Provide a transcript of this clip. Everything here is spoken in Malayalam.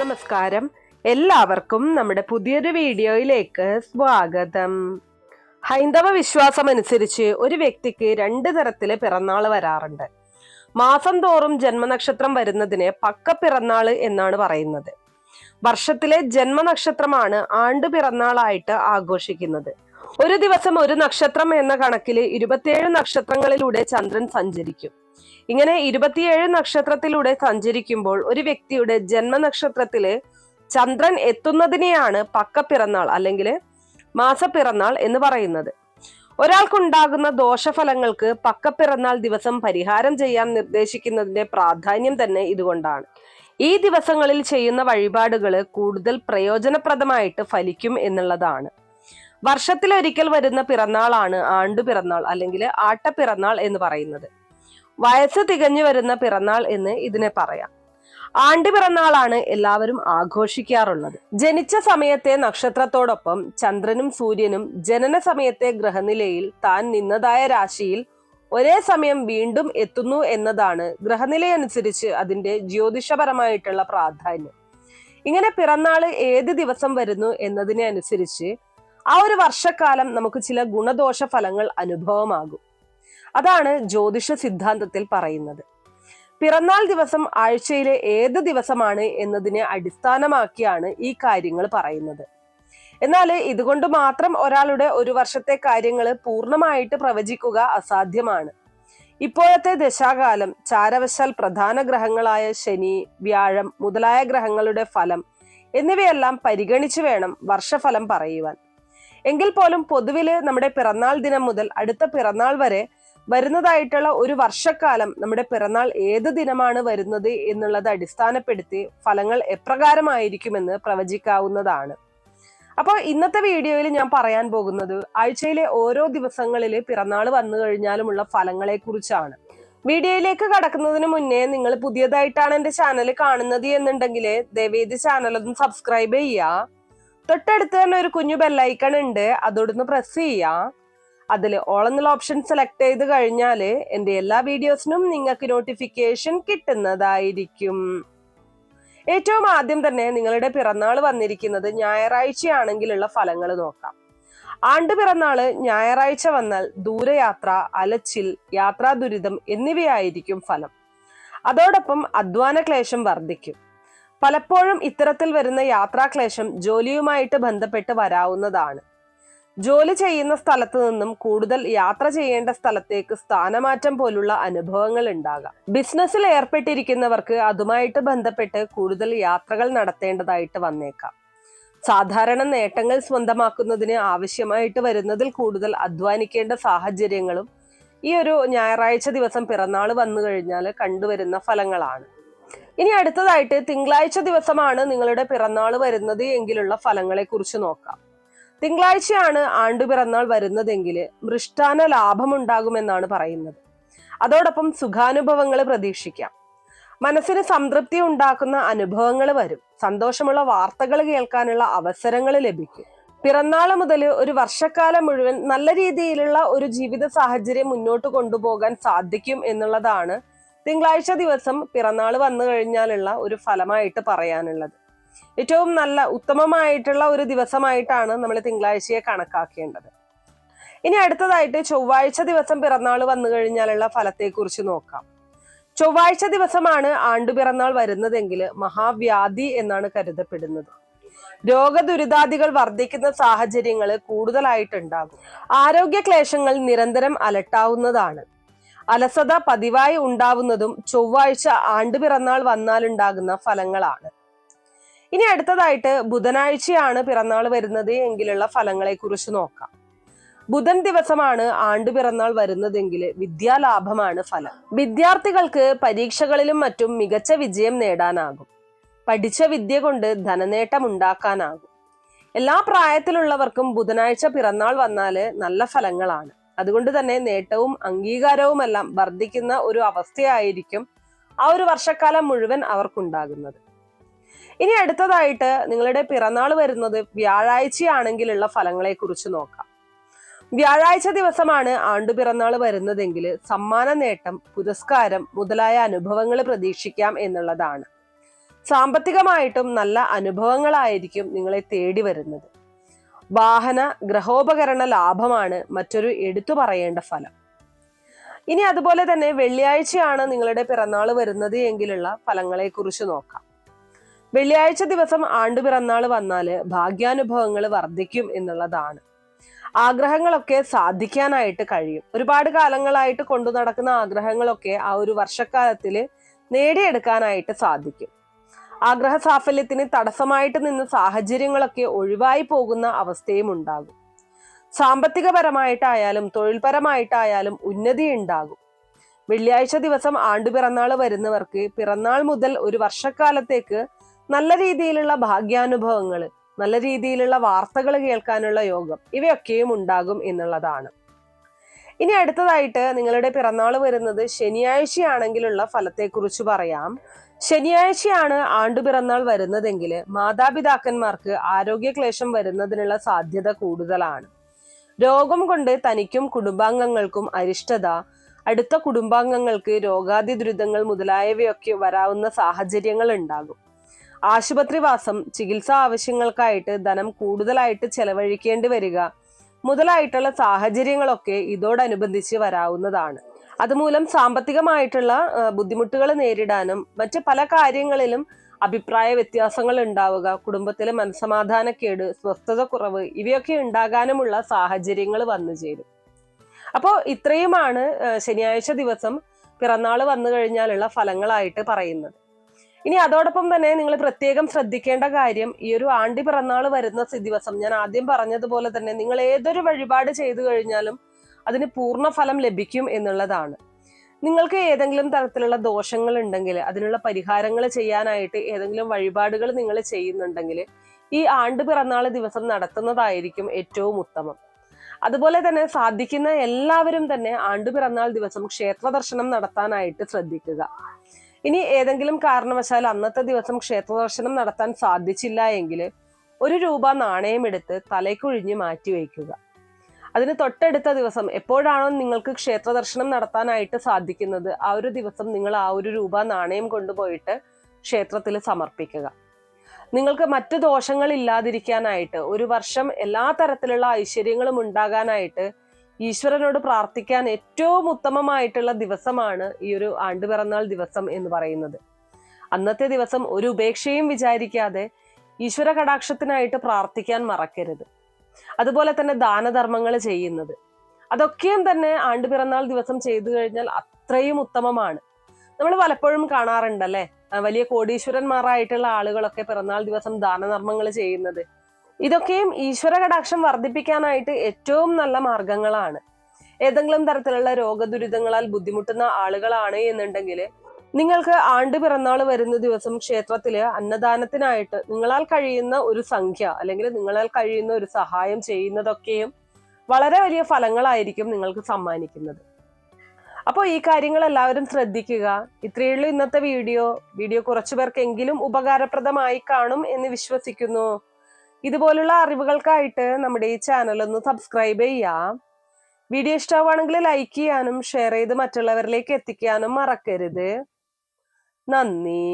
നമസ്കാരം, എല്ലാവർക്കും നമ്മുടെ പുതിയൊരു വീഡിയോയിലേക്ക് സ്വാഗതം. ഹൈന്ദവ വിശ്വാസം അനുസരിച്ച് ഒരു വ്യക്തിക്ക് 2 തരത്തില് പിറന്നാള് വരാറുണ്ട്. മാസം തോറും ജന്മനക്ഷത്രം വരുന്നതിന് പക്കപ്പിറന്നാള് എന്നാണ് പറയുന്നത്. വർഷത്തിലെ ജന്മനക്ഷത്രമാണ് ആണ്ടുപിറന്നാളായിട്ട് ആഘോഷിക്കുന്നത്. ഒരു ദിവസം ഒരു നക്ഷത്രം എന്ന കണക്കില് 27 നക്ഷത്രങ്ങളിലൂടെ ചന്ദ്രൻ സഞ്ചരിക്കും. ഇങ്ങനെ 27 നക്ഷത്രത്തിലൂടെ സഞ്ചരിക്കുമ്പോൾ ഒരു വ്യക്തിയുടെ ജന്മനക്ഷത്രത്തില് ചന്ദ്രൻ എത്തുന്നതിനെയാണ് പക്കപ്പിറന്നാൾ അല്ലെങ്കിൽ മാസപ്പിറന്നാൾ എന്ന് പറയുന്നത്. ഒരാൾക്കുണ്ടാകുന്ന ദോഷഫലങ്ങൾക്ക് പക്കപ്പിറന്നാൾ ദിവസം പരിഹാരം ചെയ്യാൻ നിർദ്ദേശിക്കുന്നതിന്റെ പ്രാധാന്യം തന്നെ ഇതുകൊണ്ടാണ്. ഈ ദിവസങ്ങളിൽ ചെയ്യുന്ന വഴിപാടുകൾ കൂടുതൽ പ്രയോജനപ്രദമായിട്ട് ഫലിക്കും എന്നുള്ളതാണ്. വർഷത്തിലൊരിക്കൽ വരുന്ന പിറന്നാളാണ് ആണ്ടുപിറന്നാൾ അല്ലെങ്കിൽ ആട്ടപ്പിറന്നാൾ എന്ന് പറയുന്നത്. വയസ്സ് തികഞ്ഞു വരുന്ന പിറന്നാൾ എന്ന് ഇതിനെ പറയാം. ആണ്ടുപിറന്നാളാണ് എല്ലാവരും ആഘോഷിക്കാറുള്ളത്. ജനിച്ച സമയത്തെ നക്ഷത്രത്തോടൊപ്പം ചന്ദ്രനും സൂര്യനും ജനന സമയത്തെ ഗ്രഹനിലയിൽ താൻ നിന്നതായ രാശിയിൽ ഒരേ സമയം വീണ്ടും എത്തുന്നു എന്നതാണ് ഗ്രഹനിലയനുസരിച്ച് അതിന്റെ ജ്യോതിഷപരമായിട്ടുള്ള പ്രാധാന്യം. ഇങ്ങനെ പിറന്നാള് ഏത് ദിവസം വരുന്നു എന്നതിനെ അനുസരിച്ച് ആ ഒരു വർഷക്കാലം നമുക്ക് ചില ഗുണദോഷ ഫലങ്ങൾ അനുഭവമാകും. അതാണ് ജ്യോതിഷ സിദ്ധാന്തത്തിൽ പറയുന്നത്. പിറന്നാൾ ദിവസം ആഴ്ചയിലെ ഏത് ദിവസമാണ് എന്നതിനെ അടിസ്ഥാനമാക്കിയാണ് ഈ കാര്യങ്ങൾ പറയുന്നത്. എന്നാൽ ഇതുകൊണ്ട് മാത്രം ഒരാളുടെ ഒരു വർഷത്തെ കാര്യങ്ങൾ പൂർണ്ണമായിട്ട് പ്രവചിക്കുക അസാധ്യമാണ്. ഇപ്പോഴത്തെ ദശാകാലം, ചാരവശാൽ പ്രധാന ഗ്രഹങ്ങളായ ശനി, വ്യാഴം മുതലായ ഗ്രഹങ്ങളുടെ ഫലം എന്നിവയെല്ലാം പരിഗണിച്ചു വേണം വർഷഫലം പറയുവാൻ. എങ്കിൽ പോലും പൊതുവില് നമ്മുടെ പിറന്നാൾ ദിനം മുതൽ അടുത്ത പിറന്നാൾ വരെ വരുന്നതായിട്ടുള്ള ഒരു വർഷക്കാലം നമ്മുടെ പിറന്നാൾ ഏത് ദിനമാണ് വരുന്നത് എന്നുള്ളത് അടിസ്ഥാനപ്പെടുത്തി ഫലങ്ങൾ എപ്രകാരമായിരിക്കുമെന്ന് പ്രവചിക്കാവുന്നതാണ്. അപ്പോൾ ഇന്നത്തെ വീഡിയോയിൽ ഞാൻ പറയാൻ പോകുന്നത് ആഴ്ചയിലെ ഓരോ ദിവസങ്ങളില് പിറന്നാൾ വന്നു കഴിഞ്ഞാലുമുള്ള ഫലങ്ങളെ കുറിച്ചാണ്. വീഡിയോയിലേക്ക് കടക്കുന്നതിന് മുന്നേ നിങ്ങൾ പുതിയതായിട്ടാണ് എന്റെ ചാനൽ കാണുന്നത് എന്നുണ്ടെങ്കിൽ ദയവേദി ചാനൽ ഒന്ന് സബ്സ്ക്രൈബ് ചെയ്യുക. തൊട്ടടുത്ത് തന്നെ ഒരു കുഞ്ഞു ബെല്ലൈക്കൺ ഉണ്ട്, അതോടൊന്ന് പ്രസ് ചെയ്യുക. അതിൽ ഓൾ എന്നുള്ള ഓപ്ഷൻ സെലക്ട് ചെയ്ത് കഴിഞ്ഞാല് എന്റെ എല്ലാ വീഡിയോസിനും നിങ്ങൾക്ക് നോട്ടിഫിക്കേഷൻ കിട്ടുന്നതായിരിക്കും. ഏറ്റവും ആദ്യം തന്നെ നിങ്ങളുടെ പിറന്നാൾ വന്നിരിക്കുന്നത് ഞായറാഴ്ചയാണെങ്കിലുള്ള ഫലങ്ങൾ നോക്കാം. ആണ്ടുപിറന്നാള് ഞായറാഴ്ച വന്നാൽ ദൂരയാത്ര, അലച്ചിൽ, യാത്രാ ദുരിതം എന്നിവയായിരിക്കും ഫലം. അതോടൊപ്പം അധ്വാന ക്ലേശം വർദ്ധിക്കും. പലപ്പോഴും ഇത്തരത്തിൽ വരുന്ന യാത്രാക്ലേശം ജോലിയുമായിട്ട് ബന്ധപ്പെട്ട് വരാവുന്നതാണ്. ജോലി ചെയ്യുന്ന സ്ഥലത്ത് നിന്നും കൂടുതൽ യാത്ര ചെയ്യേണ്ട സ്ഥലത്തേക്ക് സ്ഥാനമാറ്റം പോലുള്ള അനുഭവങ്ങൾ ഉണ്ടാകാം. ബിസിനസ്സിൽ ഏർപ്പെട്ടിരിക്കുന്നവർക്ക് അതുമായിട്ട് ബന്ധപ്പെട്ട് കൂടുതൽ യാത്രകൾ നടത്തേണ്ടതായിട്ട് വന്നേക്കാം. സാധാരണ നേട്ടങ്ങൾ സ്വന്തമാക്കുന്നതിന് ആവശ്യമായിട്ട് വരുന്നതിൽ കൂടുതൽ അധ്വാനിക്കേണ്ട സാഹചര്യങ്ങളും ഈ ഒരു ഞായറാഴ്ച ദിവസം പിറന്നാൾ വന്നു കഴിഞ്ഞാൽ കണ്ടുവരുന്ന ഫലങ്ങളാണ്. ഇനി അടുത്തതായിട്ട് തിങ്കളാഴ്ച ദിവസമാണ് നിങ്ങളുടെ പിറന്നാൾ വരുന്നത് എങ്കിലുള്ള ഫലങ്ങളെ കുറിച്ച് നോക്കാം. തിങ്കളാഴ്ചയാണ് ആണ്ടുപിറന്നാൾ വരുന്നതെങ്കിൽ മൃഷ്ടാന ലാഭം ഉണ്ടാകുമെന്നാണ് പറയുന്നത്. അതോടൊപ്പം സുഖാനുഭവങ്ങൾ പ്രതീക്ഷിക്കാം. മനസ്സിന് സംതൃപ്തി ഉണ്ടാക്കുന്ന അനുഭവങ്ങൾ വരും. സന്തോഷമുള്ള വാർത്തകൾ കേൾക്കാനുള്ള അവസരങ്ങൾ ലഭിക്കും. പിറന്നാൾ മുതൽ ഒരു വർഷക്കാലം മുഴുവൻ നല്ല രീതിയിലുള്ള ഒരു ജീവിത സാഹചര്യം മുന്നോട്ട് കൊണ്ടുപോകാൻ സാധിക്കും എന്നുള്ളതാണ് തിങ്കളാഴ്ച ദിവസം പിറന്നാൾ വന്നു കഴിഞ്ഞാലുള്ള ഒരു ഫലമായിട്ട് പറയാനുള്ളത്. ഏറ്റവും നല്ല ഉത്തമമായിട്ടുള്ള ഒരു ദിവസമായിട്ടാണ് നമ്മൾ തിങ്കളാഴ്ചയെ കണക്കാക്കേണ്ടത്. ഇനി അടുത്തതായിട്ട് ചൊവ്വാഴ്ച ദിവസം പിറന്നാൾ വന്നു കഴിഞ്ഞാലുള്ള ഫലത്തെക്കുറിച്ച് നോക്കാം. ചൊവ്വാഴ്ച ദിവസമാണ് ആണ്ടുപിറന്നാൾ വരുന്നതെങ്കിൽ മഹാവ്യാധി എന്നാണ് കരുതപ്പെടുന്നത്. രോഗദുരിതാദികൾ വർദ്ധിക്കുന്ന സാഹചര്യങ്ങൾ കൂടുതലായിട്ടുണ്ടാകും. ആരോഗ്യ ക്ലേശങ്ങൾ നിരന്തരം അലട്ടാവുന്നതാണ്. അലസത പതിവായി ഉണ്ടാവുന്നതും ചൊവ്വാഴ്ച ആണ്ടുപിറന്നാൾ വന്നാലുണ്ടാകുന്ന ഫലങ്ങളാണ്. ഇനി അടുത്തതായിട്ട് ബുധനാഴ്ചയാണ് പിറന്നാൾ വരുന്നത് എങ്കിലുള്ള ഫലങ്ങളെ കുറിച്ച് നോക്കാം. ബുധൻ ദിവസമാണ് ആണ്ടുപിറന്നാൾ വരുന്നതെങ്കിൽ വിദ്യാലാഭമാണ് ഫലം. വിദ്യാർത്ഥികൾക്ക് പരീക്ഷകളിലും മറ്റും മികച്ച വിജയം നേടാനാകും. പഠിച്ച വിദ്യ കൊണ്ട് ധനനേട്ടം ഉണ്ടാക്കാനാകും. എല്ലാ പ്രായത്തിലുള്ളവർക്കും ബുധനാഴ്ച പിറന്നാൾ വന്നാല് നല്ല ഫലങ്ങളാണ്. അതുകൊണ്ട് തന്നെ നേട്ടവും അംഗീകാരവുമെല്ലാം വർദ്ധിക്കുന്ന ഒരു അവസ്ഥയായിരിക്കും ആ ഒരു വർഷക്കാലം മുഴുവൻ അവർക്കുണ്ടാകുന്നത്. ഇനി അടുത്തതായിട്ട് നിങ്ങളുടെ പിറന്നാൾ വരുന്നത് വ്യാഴാഴ്ചയാണെങ്കിലുള്ള ഫലങ്ങളെ കുറിച്ച് നോക്കാം. വ്യാഴാഴ്ച ദിവസമാണ് ആണ്ടുപിറന്നാൾ വരുന്നതെങ്കിൽ സമ്മാന നേട്ടം, പുരസ്കാരം മുതലായ അനുഭവങ്ങൾ പ്രതീക്ഷിക്കാം എന്നുള്ളതാണ്. സാമ്പത്തികമായിട്ടും നല്ല അനുഭവങ്ങളായിരിക്കും നിങ്ങളെ തേടി വരുന്നത്. വാഹന ഗ്രഹോപകരണ ലാഭമാണ് മറ്റൊരു എടുത്തു പറയേണ്ട ഫലം. ഇനി അതുപോലെ തന്നെ വെള്ളിയാഴ്ചയാണ് നിങ്ങളുടെ പിറന്നാൾ വരുന്നത് എങ്കിലുള്ള ഫലങ്ങളെ കുറിച്ച് നോക്കാം. വെള്ളിയാഴ്ച ദിവസം ആണ്ടുപിറന്നാൾ വന്നാല് ഭാഗ്യാനുഭവങ്ങൾ വർദ്ധിക്കും എന്നുള്ളതാണ്. ആഗ്രഹങ്ങളൊക്കെ സാധിക്കാനായിട്ട് കഴിയും. ഒരുപാട് കാലങ്ങളായിട്ട് കൊണ്ടു നടക്കുന്ന ആഗ്രഹങ്ങളൊക്കെ ആ ഒരു വർഷക്കാലത്തില് നേടിയെടുക്കാനായിട്ട് സാധിക്കും. ആഗ്രഹ സാഫല്യത്തിന് തടസ്സമായിട്ട് നിന്ന സാഹചര്യങ്ങളൊക്കെ ഒഴിവായി പോകുന്ന അവസ്ഥയും ഉണ്ടാകും. സാമ്പത്തികപരമായിട്ടായാലും തൊഴിൽപരമായിട്ടായാലും ഉന്നതി ഉണ്ടാകും. വെള്ളിയാഴ്ച ദിവസം ആണ്ടുപിറന്നാൾ വരുന്നവർക്ക് പിറന്നാൾ മുതൽ ഒരു വർഷക്കാലത്തേക്ക് നല്ല രീതിയിലുള്ള ഭാഗ്യാനുഭവങ്ങൾ, നല്ല രീതിയിലുള്ള വാർത്തകൾ കേൾക്കാനുള്ള യോഗം ഇവയൊക്കെയും ഉണ്ടാകും എന്നുള്ളതാണ്. ഇനി അടുത്തതായിട്ട് നിങ്ങളുടെ പിറന്നാൾ വരുന്നത് ശനിയാഴ്ചയാണെങ്കിലുള്ള ഫലത്തെക്കുറിച്ച് പറയാം. ശനിയാഴ്ചയാണ് ആണ്ടുപിറന്നാൾ വരുന്നതെങ്കിൽ മാതാപിതാക്കന്മാർക്ക് ആരോഗ്യക്ലേശം വരുന്നതിനുള്ള സാധ്യത കൂടുതലാണ്. രോഗം കൊണ്ട് തനിക്കും കുടുംബാംഗങ്ങൾക്കും അരിഷ്ടത, അടുത്ത കുടുംബാംഗങ്ങൾക്ക് രോഗാതി ദുരിതങ്ങൾ മുതലായവയൊക്കെ വരാവുന്ന സാഹചര്യങ്ങൾ ഉണ്ടാകും. ആശുപത്രിവാസം, ചികിത്സാ ആവശ്യങ്ങൾക്കായിട്ട് ധനം കൂടുതലായിട്ട് ചെലവഴിക്കേണ്ടി വരിക മുതലായിട്ടുള്ള സാഹചര്യങ്ങളൊക്കെ ഇതോടനുബന്ധിച്ച് വരാവുന്നതാണ്. അതുമൂലം സാമ്പത്തികമായിട്ടുള്ള ബുദ്ധിമുട്ടുകൾ നേരിടാനും മറ്റ് പല കാര്യങ്ങളിലും അഭിപ്രായ വ്യത്യാസങ്ങൾ ഉണ്ടാവുക, കുടുംബത്തിലെ മനസ്സമാധാനക്കേട്, സ്വസ്ഥത കുറവ് ഇവയൊക്കെ ഉണ്ടാകാനുമുള്ള സാഹചര്യങ്ങൾ വന്നു ചേരും. അപ്പോൾ ഇത്രയുമാണ് ശനിയാഴ്ച ദിവസം പിറന്നാൾ വന്നു കഴിഞ്ഞാലുള്ള ഫലങ്ങളായിട്ട് പറയുന്നത്. ഇനി അതോടൊപ്പം തന്നെ നിങ്ങൾ പ്രത്യേകം ശ്രദ്ധിക്കേണ്ട കാര്യം, ഈ ഒരു ആണ്ടി പിറന്നാൾ വരുന്ന ദിവസം ഞാൻ ആദ്യം പറഞ്ഞതുപോലെ തന്നെ നിങ്ങൾ ഏതൊരു വഴിപാട് ചെയ്തു കഴിഞ്ഞാലും അതിന് പൂർണ്ണ ഫലം ലഭിക്കും എന്നുള്ളതാണ്. നിങ്ങൾക്ക് ഏതെങ്കിലും തരത്തിലുള്ള ദോഷങ്ങൾ ഉണ്ടെങ്കിൽ അതിനുള്ള പരിഹാരങ്ങൾ ചെയ്യാനായിട്ട് ഏതെങ്കിലും വഴിപാടുകൾ നിങ്ങൾ ചെയ്യുന്നുണ്ടെങ്കിൽ ഈ ആണ്ട് പിറന്നാൾ ദിവസം നടത്തുന്നതായിരിക്കും ഏറ്റവും ഉത്തമം. അതുപോലെ തന്നെ സാധിക്കുന്ന എല്ലാവരും തന്നെ ആണ്ട് പിറന്നാൾ ദിവസം ക്ഷേത്ര ദർശനം നടത്താനായിട്ട് ശ്രദ്ധിക്കുക. ഇനി ഏതെങ്കിലും കാരണവശാൽ അന്നത്തെ ദിവസം ക്ഷേത്ര ദർശനം നടത്താൻ സാധിച്ചില്ല എങ്കിൽ ₹1 നാണയം എടുത്ത് തലയ്ക്കൊഴിഞ്ഞ് മാറ്റി വയ്ക്കുക. അതിന് തൊട്ടടുത്ത ദിവസം എപ്പോഴാണോ നിങ്ങൾക്ക് ക്ഷേത്ര ദർശനം നടത്താനായിട്ട് സാധിക്കുന്നത് ആ ഒരു ദിവസം നിങ്ങൾ ആ ₹1 നാണയം കൊണ്ടുപോയിട്ട് ക്ഷേത്രത്തിൽ സമർപ്പിക്കുക. നിങ്ങൾക്ക് മറ്റു ദോഷങ്ങൾ ഇല്ലാതിരിക്കാനായിട്ട്, ഒരു വർഷം എല്ലാ തരത്തിലുള്ള ഐശ്വര്യങ്ങളും ഉണ്ടാകാനായിട്ട് ഈശ്വരനോട് പ്രാർത്ഥിക്കാൻ ഏറ്റവും ഉത്തമമായിട്ടുള്ള ദിവസമാണ് ഈ ഒരു ആണ്ടുപിറന്നാൾ ദിവസം എന്ന് പറയുന്നത്. അന്നത്തെ ദിവസം ഒരു ഉപേക്ഷയും വിചാരിക്കാതെ ഈശ്വര കടാക്ഷത്തിനായിട്ട് പ്രാർത്ഥിക്കാൻ മറക്കരുത്. അതുപോലെ തന്നെ ദാനധർമ്മങ്ങൾ ചെയ്യുന്നത്, അതൊക്കെയും തന്നെ ആണ്ടുപിറന്നാൾ ദിവസം ചെയ്തു കഴിഞ്ഞാൽ അത്രയും ഉത്തമമാണ്. നമ്മൾ പലപ്പോഴും കാണാറുണ്ടല്ലേ, വലിയ കോടീശ്വരന്മാരായിട്ടുള്ള ആളുകളൊക്കെ പിറന്നാൾ ദിവസം ദാനധർമ്മങ്ങൾ ചെയ്യുന്നത്. ഇതൊക്കെയും ഈശ്വര കടാക്ഷം വർദ്ധിപ്പിക്കാനായിട്ട് ഏറ്റവും നല്ല മാർഗങ്ങളാണ്. ഏതെങ്കിലും തരത്തിലുള്ള രോഗദുരിതങ്ങളാൽ ബുദ്ധിമുട്ടുന്ന ആളുകളാണ് എന്നുണ്ടെങ്കിൽ നിങ്ങൾക്ക് ആണ്ട് പിറന്നാൾ വരുന്ന ദിവസം ക്ഷേത്രത്തില് അന്നദാനത്തിനായിട്ട് നിങ്ങളാൽ കഴിയുന്ന ഒരു സംഖ്യ അല്ലെങ്കിൽ നിങ്ങളാൽ കഴിയുന്ന ഒരു സഹായം ചെയ്യുന്നതൊക്കെയും വളരെ വലിയ ഫലങ്ങളായിരിക്കും നിങ്ങൾക്ക് സമ്മാനിക്കുന്നത്. അപ്പോൾ ഈ കാര്യങ്ങൾ എല്ലാവരും ശ്രദ്ധിക്കുക. ഇത്രയേ ഉള്ളൂ ഇന്നത്തെ വീഡിയോ കുറച്ചു പേർക്കെങ്കിലും ഉപകാരപ്രദമായി കാണും എന്ന് വിശ്വസിക്കുന്നു. ഇതുപോലുള്ള അറിവുകൾക്കായിട്ട് നമ്മുടെ ഈ ചാനൽ ഒന്ന് സബ്സ്ക്രൈബ് ചെയ്യാം. വീഡിയോ ഇഷ്ടമാണെങ്കിൽ ലൈക്ക് ചെയ്യാനും ഷെയർ ചെയ്ത് മറ്റുള്ളവരിലേക്ക് എത്തിക്കാനും മറക്കരുത്. നന്ദി.